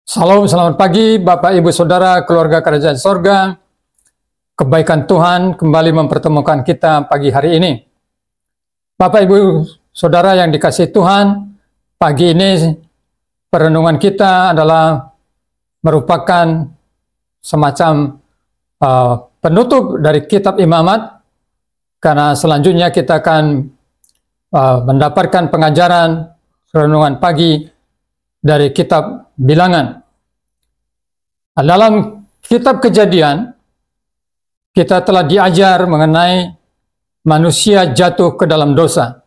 Salam, selamat pagi Bapak Ibu Saudara keluarga Kerajaan Sorga. Kebaikan Tuhan kembali mempertemukan kita pagi hari ini. Bapak Ibu Saudara yang dikasihi Tuhan, pagi ini perenungan kita adalah merupakan semacam penutup dari kitab Imamat, karena selanjutnya kita akan mendapatkan pengajaran renungan pagi dari kitab Bilangan. Dalam kitab Kejadian, kita telah diajar mengenai manusia jatuh ke dalam dosa.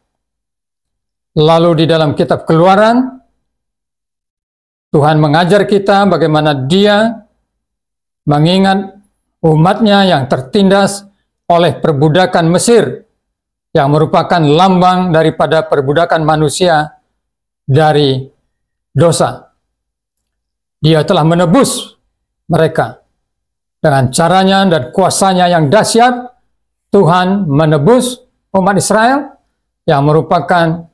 Lalu di dalam kitab Keluaran, Tuhan mengajar kita bagaimana Dia mengingat umatnya yang tertindas oleh perbudakan Mesir, yang merupakan lambang daripada perbudakan manusia dari dosa. Dia telah menebus mereka dengan caranya dan kuasanya yang dahsyat. Tuhan menebus umat Israel, yang merupakan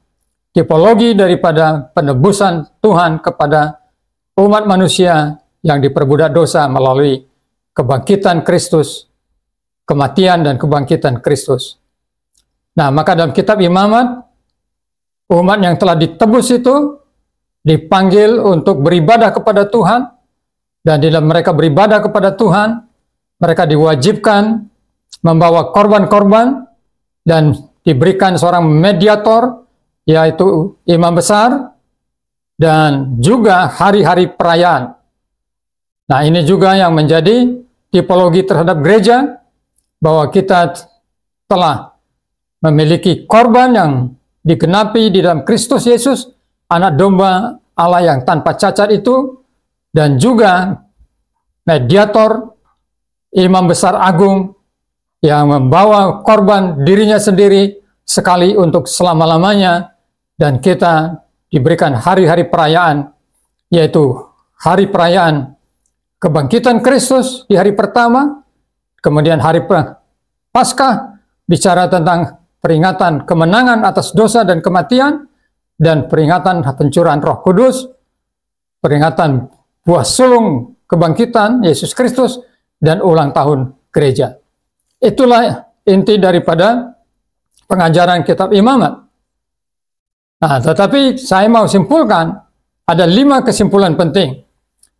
tipologi daripada penebusan Tuhan kepada umat manusia yang diperbudak dosa melalui kebangkitan Kristus, kematian dan kebangkitan Kristus. Nah, maka dalam kitab Imamat, umat yang telah ditebus itu dipanggil untuk beribadah kepada Tuhan, dan di dalam mereka beribadah kepada Tuhan, mereka diwajibkan membawa korban-korban dan diberikan seorang mediator, yaitu imam besar, dan juga hari-hari perayaan. Nah, ini juga yang menjadi tipologi terhadap gereja, bahwa kita telah memiliki korban yang digenapi di dalam Kristus Yesus, anak domba Allah yang tanpa cacat itu, dan juga mediator, imam besar agung yang membawa korban dirinya sendiri sekali untuk selama-lamanya, dan kita diberikan hari-hari perayaan, yaitu hari perayaan kebangkitan Kristus di hari pertama, kemudian hari Paskah bicara tentang peringatan kemenangan atas dosa dan kematian, dan peringatan pencurahan Roh Kudus, peringatan buah sulung kebangkitan Yesus Kristus, dan ulang tahun gereja. Itulah inti daripada pengajaran kitab Imamat. Nah, tetapi saya mau simpulkan, ada 5 kesimpulan penting.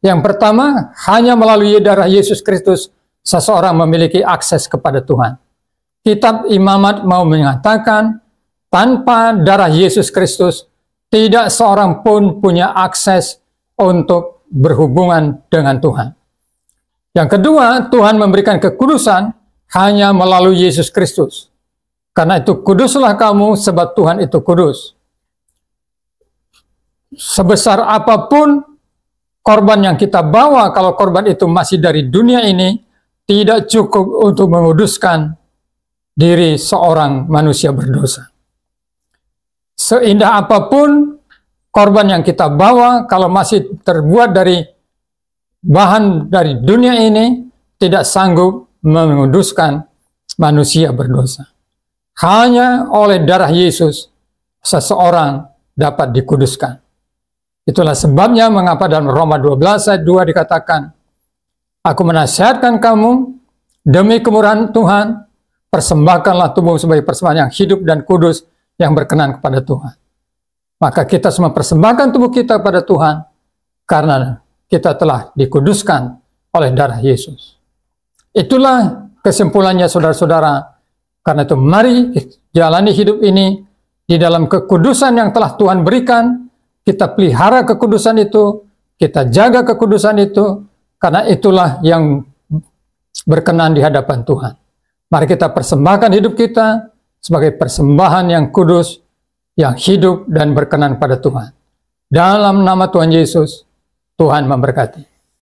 Yang pertama, hanya melalui darah Yesus Kristus seseorang memiliki akses kepada Tuhan. Kitab Imamat mau mengatakan, tanpa darah Yesus Kristus, tidak seorang pun punya akses untuk berhubungan dengan Tuhan. Yang kedua, Tuhan memberikan kekudusan hanya melalui Yesus Kristus. Karena itu kuduslah kamu, sebab Tuhan itu kudus. Sebesar apapun korban yang kita bawa, kalau korban itu masih dari dunia ini, tidak cukup untuk menguduskan diri seorang manusia berdosa. Seindah apapun korban yang kita bawa, kalau masih terbuat dari bahan dari dunia ini, tidak sanggup menguduskan manusia berdosa. Hanya oleh darah Yesus seseorang dapat dikuduskan. Itulah sebabnya mengapa dalam Roma 12 ayat 2 dikatakan, aku menasihatkan kamu demi kemurahan Tuhan, persembahkanlah tubuh sebagai persembahan yang hidup dan kudus, yang berkenan kepada Tuhan. Maka kita semua persembahkan tubuh kita kepada Tuhan, karena kita telah dikuduskan oleh darah Yesus. Itulah kesimpulannya saudara-saudara. Karena itu mari jalani hidup ini di dalam kekudusan yang telah Tuhan berikan. Kita pelihara kekudusan itu, kita jaga kekudusan itu, karena itulah yang berkenan di hadapan Tuhan. Mari kita persembahkan hidup kita sebagai persembahan yang kudus, yang hidup dan berkenan pada Tuhan. Dalam nama Tuhan Yesus, Tuhan memberkati.